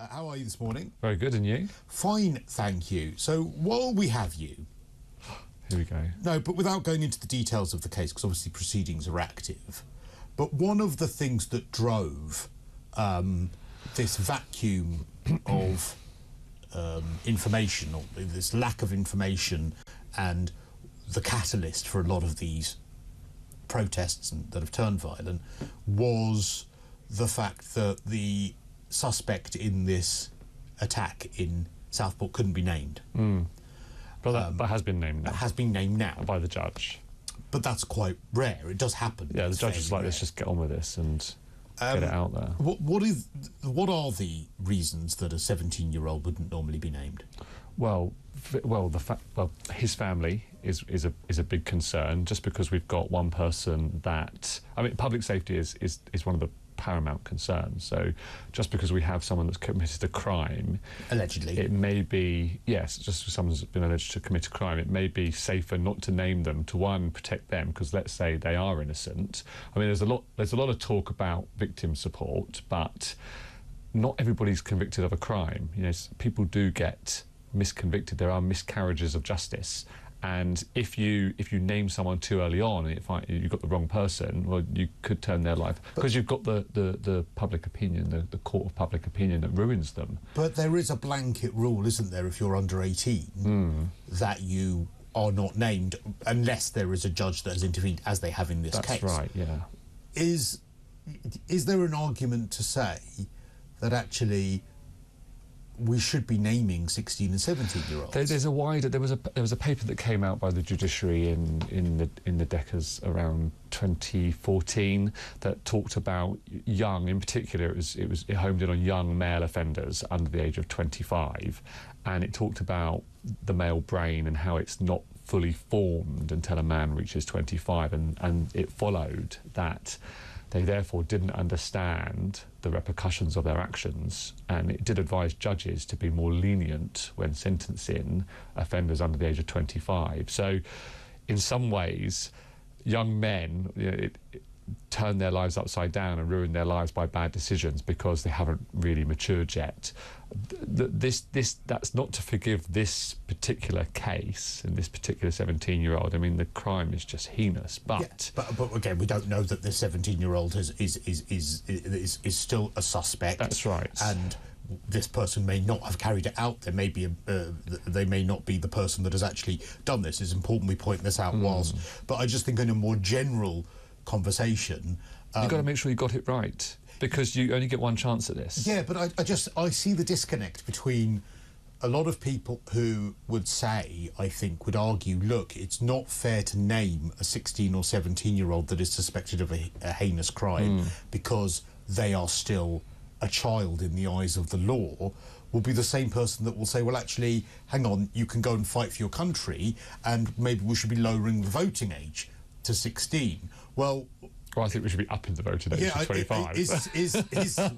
How are you this morning? Very good, and you? Fine, thank you. So while we have you... Here we go. No, but without going into the details of the case, because obviously proceedings are active, but one of the things that drove this vacuum of information, or this lack of information, and the catalyst for a lot of these protests that have turned violent, was the fact that the suspect in this attack in Southport couldn't be named. But that has been named now. That has been named now. By the judge. But that's quite rare. It does happen. Yeah, the judge is like, let's just get on with this and get it out there. What are the reasons that a 17-year-old wouldn't normally be named? Well, his family is a big concern, just because we've got one person that... I mean, public safety is one of the paramount concerns. So just because we have someone that's committed a crime... Allegedly. It may be... Yes, just because someone's been alleged to commit a crime, it may be safer not to name them, to, one, protect them, because let's say they are innocent. I mean, there's a lot of talk about victim support, but not everybody's convicted of a crime. You know, people do get misconvicted. There are miscarriages of justice, and if you name someone too early on, and you've got the wrong person, well, you could turn their life, because you've got the public opinion, the court of public opinion that ruins them. But there is a blanket rule, isn't there, if you're under 18, that you are not named unless there is a judge that has intervened, as they have in this case. That's right, yeah. Is there an argument to say that actually we should be naming 16 and 17-year-olds? There was a paper that came out by the judiciary in the Decas around 2014 that talked about young, in particular, it homed in on young male offenders under the age of 25, and it talked about the male brain and how it's not fully formed until a man reaches 25, and it followed that they therefore didn't understand the repercussions of their actions, and it did advise judges to be more lenient when sentencing offenders under the age of 25. So in some ways, young men turn their lives upside down and ruin their lives by bad decisions because they haven't really matured yet. That's not to forgive this particular case and this particular 17-year-old. I mean, the crime is just heinous, but... Yeah, but again, we don't know that this 17-year-old is still a suspect. That's right. And this person may not have carried it out. There may be they may not be the person that has actually done this. It's important we point this out whilst... But I just think in a more general conversation... You've got to make sure you got it right, because you only get one chance at this. Yeah, but I see the disconnect between a lot of people who would say, I think, would argue, look, it's not fair to name a 16 or 17-year-old that is suspected of a heinous crime because they are still a child in the eyes of the law, will be the same person that will say, well, actually, hang on, you can go and fight for your country, and maybe we should be lowering the voting age to 16. Well, I think we should be upping the voting age to 25.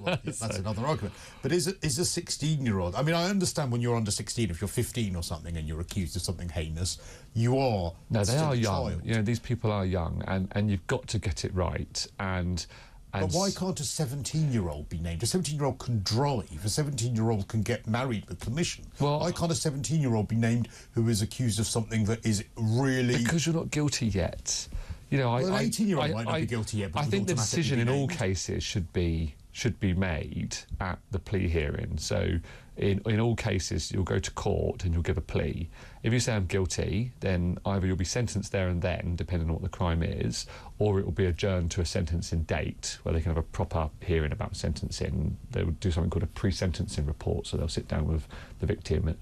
Well, that's another argument. But is a 16-year-old... I mean, I understand when you're under 16, if you're 15 or something and you're accused of something heinous, you are... No, they are young. Child. You know, these people are young, and you've got to get it right. But why can't a 17-year-old be named? A 17-year-old can drive. A 17-year-old can get married with permission. Well, why can't a 17-year-old be named who is accused of something that is really... Because you're not guilty yet. You know, well, an 18-year-old might not be guilty yet, but I think the decision in all cases should be made at the plea hearing. So in all cases, you'll go to court and you'll give a plea. If you say I'm guilty, then either you'll be sentenced there and then, depending on what the crime is, or it will be adjourned to a sentencing date where they can have a proper hearing about sentencing. They will do something called a pre-sentencing report, so they'll sit down with the victim,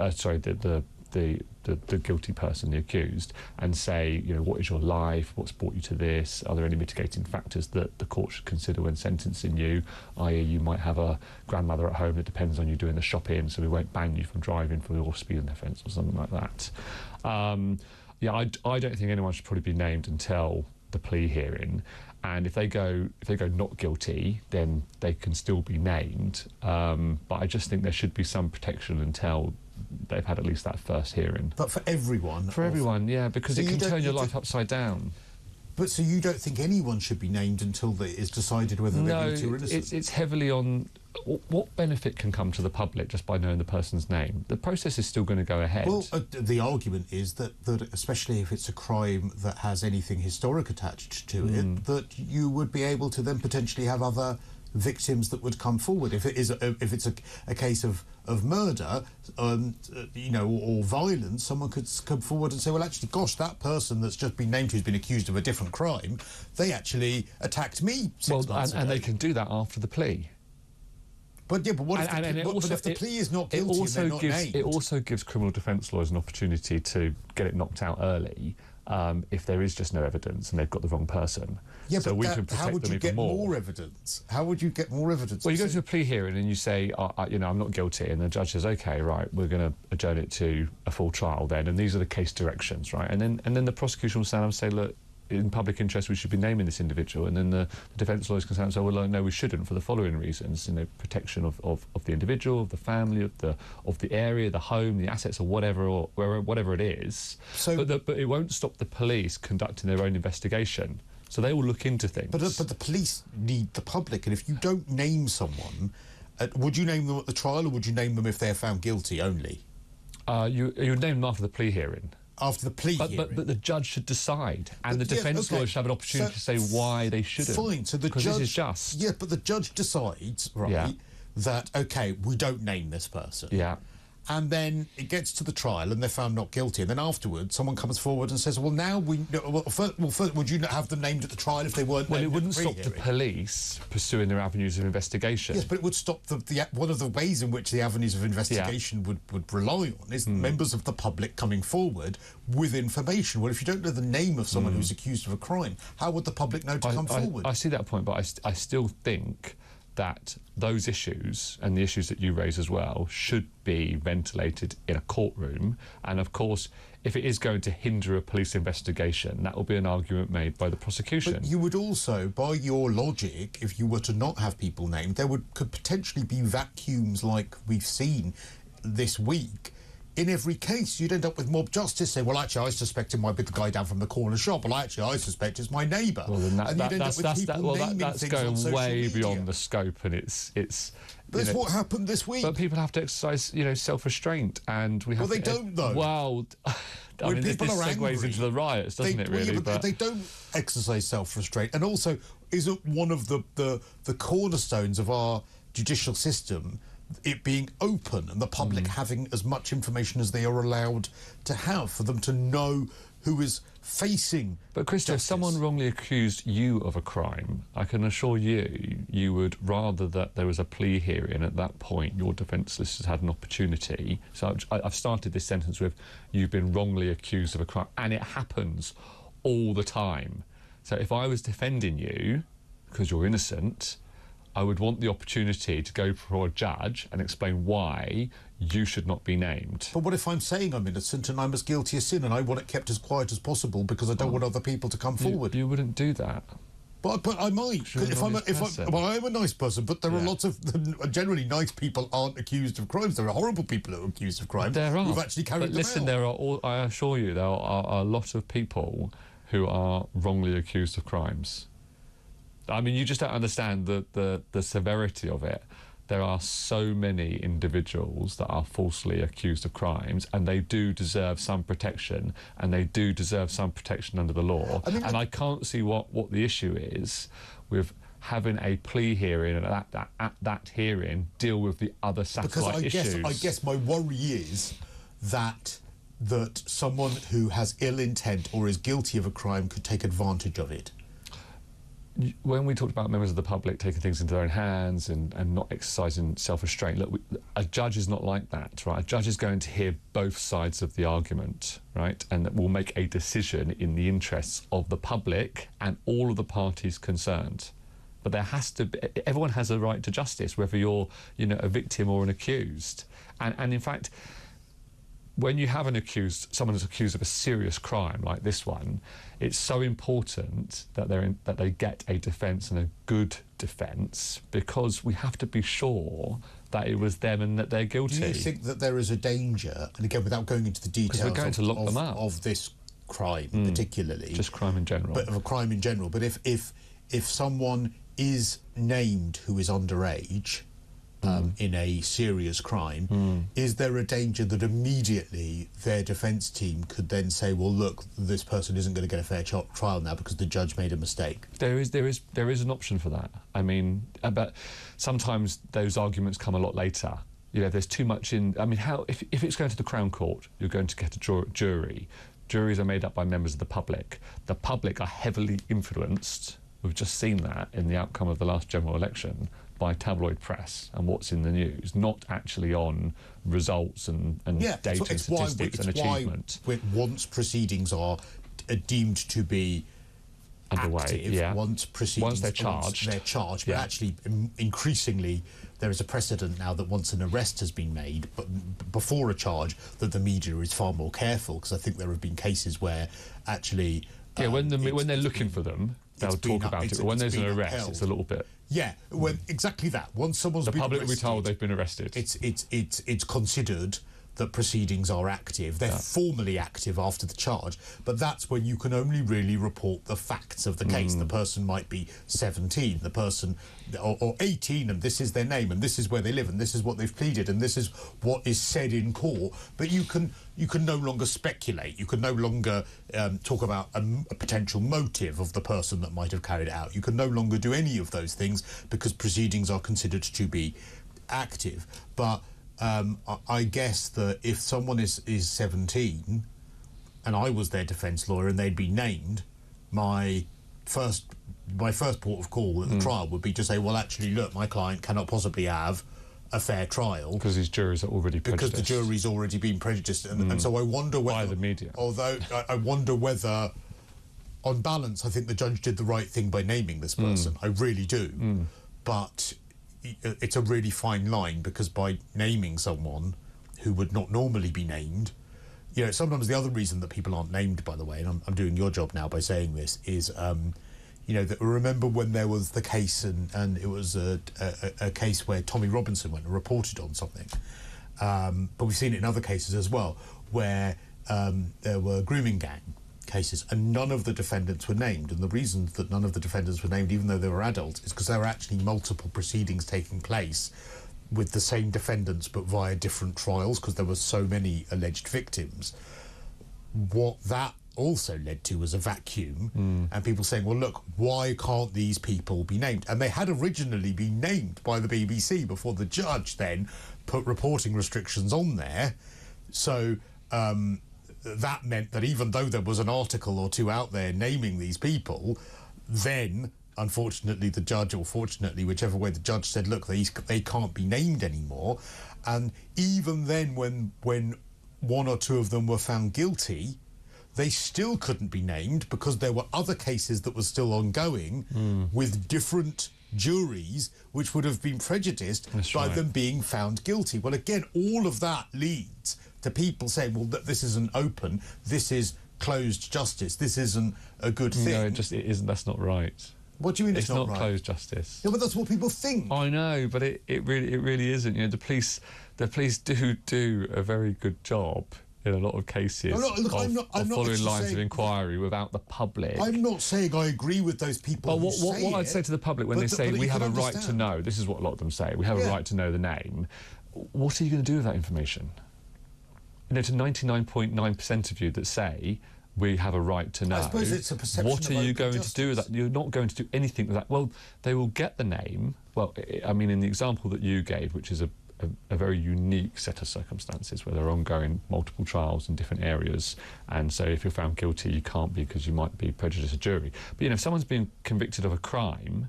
the guilty person, the accused, and say, you know, what is your life, what's brought you to this, are there any mitigating factors that the court should consider when sentencing you, i.e. you might have a grandmother at home that depends on you doing the shopping, so we won't ban you from driving for your speeding offence or something like that. Yeah, I don't think anyone should probably be named until the plea hearing, and if they go not guilty, then they can still be named, but I just think there should be some protection until they've had at least that first hearing. But for everyone? For everyone, yeah, because it can turn your life upside down. But so you don't think anyone should be named until it is decided whether they're guilty or innocent? It's heavily on what benefit can come to the public just by knowing the person's name? The process is still going to go ahead. Well, the argument is that especially if it's a crime that has anything historic attached to it, that you would be able to then potentially have other victims that would come forward. If it's a case of murder, or violence, someone could come forward and say, well, actually, gosh, that person that's just been named who's been accused of a different crime, they actually attacked me 6 months ago. And they can do that after the plea. But what if the plea is not guilty and they're not named? It also gives criminal defence lawyers an opportunity to get it knocked out early if there is just no evidence and they've got the wrong person. Yeah, so but can protect how would them you get more. more evidence? How would you get more evidence? Well, you go to a plea hearing and you say, I'm not guilty, and the judge says, OK, right, we're going to adjourn it to a full trial then, and these are the case directions, right? And then the prosecution will stand up and say, look, in public interest, we should be naming this individual, and then the defence lawyers can stand up and say, well, no, we shouldn't, for the following reasons: protection of the individual, of the family, of the area, the home, the assets, or whatever it is. So, but it won't stop the police conducting their own investigation. So they will look into things. But the police need the public, and if you don't name someone, would you name them at the trial, or would you name them if they're found guilty only? You would name them after the plea hearing. After the plea hearing. But the judge should decide, and the defence lawyers should have an opportunity to say why they shouldn't. Fine, so the judge... Because this is just. Yeah, but the judge decides, right, that, OK, we don't name this person. Yeah. And then it gets to the trial and they're found not guilty. And then afterwards, someone comes forward and says, well, now first, would you not have them named at the trial if they weren't named? Well, it wouldn't stop the police pursuing their avenues of investigation. Yes, but it would stop one of the ways in which the avenues of investigation would rely on is members of the public coming forward with information. Well, if you don't know the name of someone who's accused of a crime, how would the public know to come forward? I see that point, but I still think that those issues, and the issues that you raise as well, should be ventilated in a courtroom. And of course, if it is going to hinder a police investigation, that will be an argument made by the prosecution. But you would also, by your logic, if you were to not have people named, there could potentially be vacuums like we've seen this week. In every case, you'd end up with mob justice. Say, well, actually, I suspect it might be the guy down from the corner shop. Well, actually, I suspect it's my neighbour. Well, then that's going way beyond the scope, and it's. That's what happened this week. But people have to exercise, self-restraint, and we have. Well, they don't, though. Well, I mean, this segues into the riots, doesn't it? Really, but they don't exercise self-restraint, and also, isn't one of the cornerstones of our judicial system it being open and the public having as much information as they are allowed to have for them to know who is facing But Cristo, if someone wrongly accused you of a crime, I can assure you would rather that there was a plea hearing. At that point, your defence solicitors had an opportunity. So I've started this sentence with, you've been wrongly accused of a crime, and it happens all the time. So if I was defending you because you're innocent, I would want the opportunity to go before a judge and explain why you should not be named. But what if I'm saying I'm innocent and I'm as guilty as sin and I want it kept as quiet as possible because I don't want other people to come forward? You wouldn't do that. But I might. Well, I'm a nice person, but there are lots of generally nice people aren't accused of crimes. There are horrible people who are accused of crimes. There are. Who've actually carried them listen, out. I assure you, there are a lot of people who are wrongly accused of crimes. I mean, you just don't understand the severity of it. There are so many individuals that are falsely accused of crimes, and they do deserve some protection, and they do deserve some protection under the law. And I can't see what the issue is with having a plea hearing and at that hearing deal with the other satellite issues. I guess my worry is that someone who has ill intent or is guilty of a crime could take advantage of it. When we talked about members of the public taking things into their own hands and not exercising self-restraint, look, a judge is not like that, right? A judge is going to hear both sides of the argument, right? And will make a decision in the interests of the public and all of the parties concerned. But there has to be, everyone has a right to justice, whether you're, a victim or an accused. And in fact, when you have someone who's accused of a serious crime like this one, it's so important that they get a defence and a good defence, because we have to be sure that it was them and that they're guilty. Do you think that there is a danger, and again, without going into the details of this crime particularly, just crime in general, but of a crime in general, but if someone is named who is underage, in a serious crime, is there a danger that immediately their defence team could then say, well, look, this person isn't going to get a fair trial now because the judge made a mistake? There is an option for that. I mean, but sometimes those arguments come a lot later. You know, there's too much in... I mean, if it's going to the Crown Court, you're going to get a jury. Juries are made up by members of the public. The public are heavily influenced, we've just seen that in the outcome of the last general election, by tabloid press and what's in the news, not actually on results and data and statistics and achievement. Once proceedings are deemed to be underway, active, once they're charged. But actually, increasingly, there is a precedent now that once an arrest has been made, but before a charge, that the media is far more careful, because I think there have been cases where actually... when they're looking for them, they'll talk about it, but when there's an arrest, it's a little bit... Yeah, exactly that. Once someone's been arrested... The public will be told they've been arrested. It's considered that proceedings are active. They're formally active after the charge, but that's when you can only really report the facts of the case. The person might be 17, the person, or 18, and this is their name, and this is where they live, and this is what they've pleaded, and this is what is said in court. But you can no longer speculate. You can no longer talk about a potential motive of the person that might have carried it out. You can no longer do any of those things because proceedings are considered to be active. But I guess that if someone is 17 and I was their defence lawyer and they'd been named, my first port of call at the trial would be to say, well, actually, look, my client cannot possibly have a fair trial. Because his juries are already prejudiced. Because the jury's already been prejudiced. And so I wonder whether... By the media. Although I wonder whether, on balance, I think the judge did the right thing by naming this person. I really do. But... it's a really fine line, because by naming someone who would not normally be named, you know, sometimes the other reason that people aren't named, by the way, and I'm doing your job now by saying this, is, you know, that remember when there was the case, and it was a case where Tommy Robinson went and reported on something, but we've seen it in other cases as well, where there were grooming gang cases, and none of the defendants were named. And the reason that none of the defendants were named, even though they were adults, is because there were actually multiple proceedings taking place with the same defendants but via different trials, because there were so many alleged victims. What that also led to was a vacuum, and people saying, well, look, why can't these people be named? And they had originally been named by the BBC before the judge then put reporting restrictions on there. So that meant that even though there was an article or two out there naming these people, then, unfortunately, the judge, or fortunately, whichever way, the judge said, look, they can't be named anymore. And even then, when one or two of them were found guilty, they still couldn't be named, because there were other cases that were still ongoing with different juries which would have been prejudiced by them being found guilty. Well, again, all of that leads to people saying, well, this isn't open, this is closed justice, this isn't a good thing. No, it isn't. That's not right. What do you mean it's not right? It's not closed justice. Yeah, but that's what people think. I know, but it really isn't. You know, the police do a very good job in a lot of cases of following lines of inquiry without the public. I'm not saying I agree with those people. But what I'd say to the public when they say we have a right to know, this is what a lot of them say, we have a right to know the name. What are you going to do with that information? You know, to 99.9% of you that say we have a right to know, I suppose it's a perception. What are you going to do with that? You're not going to do anything with that. Well, they will get the name. Well, I mean, in the example that you gave, which is a very unique set of circumstances where there are ongoing multiple trials in different areas, and so if you're found guilty, you can't be, because you might be prejudiced a jury. But, you know, if someone's been convicted of a crime,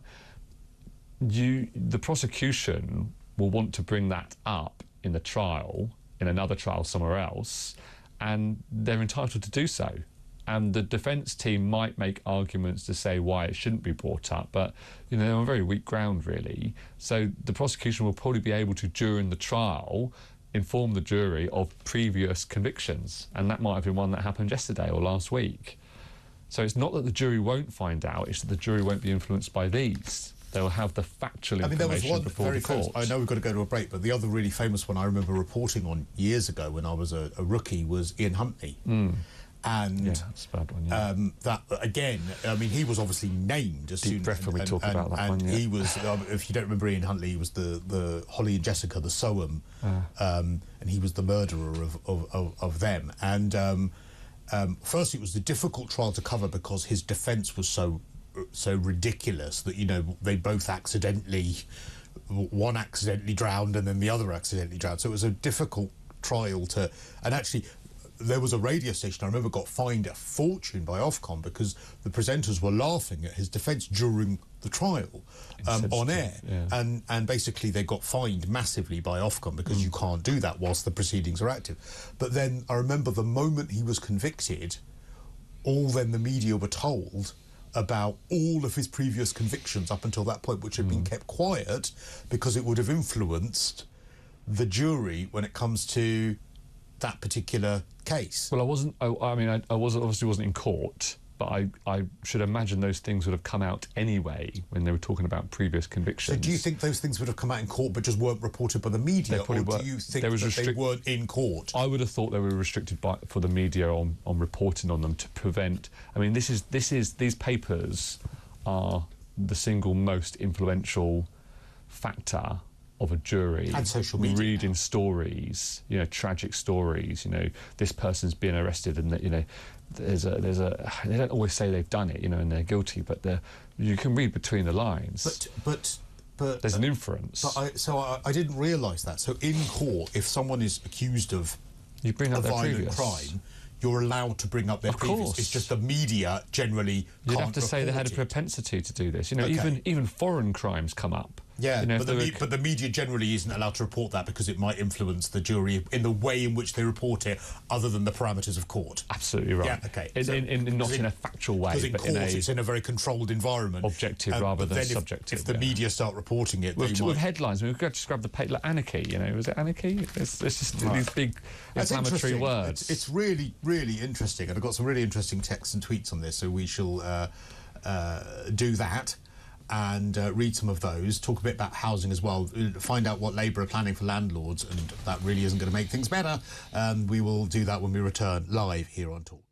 the prosecution will want to bring that up in the trial, in another trial somewhere else, and they're entitled to do so. And the defence team might make arguments to say why it shouldn't be brought up, but, you know, they're on very weak ground, really. So the prosecution will probably be able to, during the trial, inform the jury of previous convictions, and that might have been one that happened yesterday or last week. So it's not that the jury won't find out, it's that the jury won't be influenced by these. They'll have the factual information before the court. I mean, there was one very famous, I know we've got to go to a break, but the other really famous one I remember reporting on years ago when I was a rookie was Ian Huntley. And yeah, that's a bad one. Yeah. that again, I mean, he was obviously named as Deep soon breath when we talk about that and one. Yeah. he was, if you don't remember Ian Huntley, he was the Holly and Jessica, the Soham, and he was the murderer of them. And firstly, it was a difficult trial to cover because his defence was so ridiculous that, you know, they both one accidentally drowned and then the other accidentally drowned. So it was a difficult trial to, and actually there was a radio station I remember got fined a fortune by Ofcom because the presenters were laughing at his defence during the trial on air, yeah. And basically they got fined massively by Ofcom because you can't do that whilst the proceedings are active. But then I remember the moment he was convicted, the media were told about all of his previous convictions up until that point, which had been kept quiet because it would have influenced the jury when it comes to that particular case. Well, I obviously wasn't in court, but I should imagine those things would have come out anyway when they were talking about previous convictions. So do you think those things would have come out in court but just weren't reported by the media, or do you think that they weren't in court? I would have thought they were restricted for the media on reporting on them to prevent. I mean, these papers are the single most influential factor of a jury. And social media. Reading stories, you know, tragic stories, you know, this person's been arrested and that, you know, there's a they don't always say they've done it, you know, and they're guilty, but you can read between the lines. But there's an inference. But I didn't realise that. So in court, if someone is accused of you bring up a violent crime, you're allowed to bring up their previous. It's just the media generally You'd can't have to say they had a report it. propensity to do this. You know, Okay. even foreign crimes come up. Yeah, you know, but the media generally isn't allowed to report that because it might influence the jury in the way in which they report it, other than the parameters of court. Absolutely right. Yeah, okay. Not in a factual way, because in but court it's in a very controlled environment. Objective rather than subjective. If the media start reporting it, with headlines, we could just grab the paper, like anarchy, you know, was it anarchy? It's just these big inflammatory words. It's really, really interesting, and I've got some really interesting texts and tweets on this, so we shall do that. And read some of those, talk a bit about housing as well, find out what Labour are planning for landlords, and that really isn't going to make things better. We will do that when we return live here on Talk.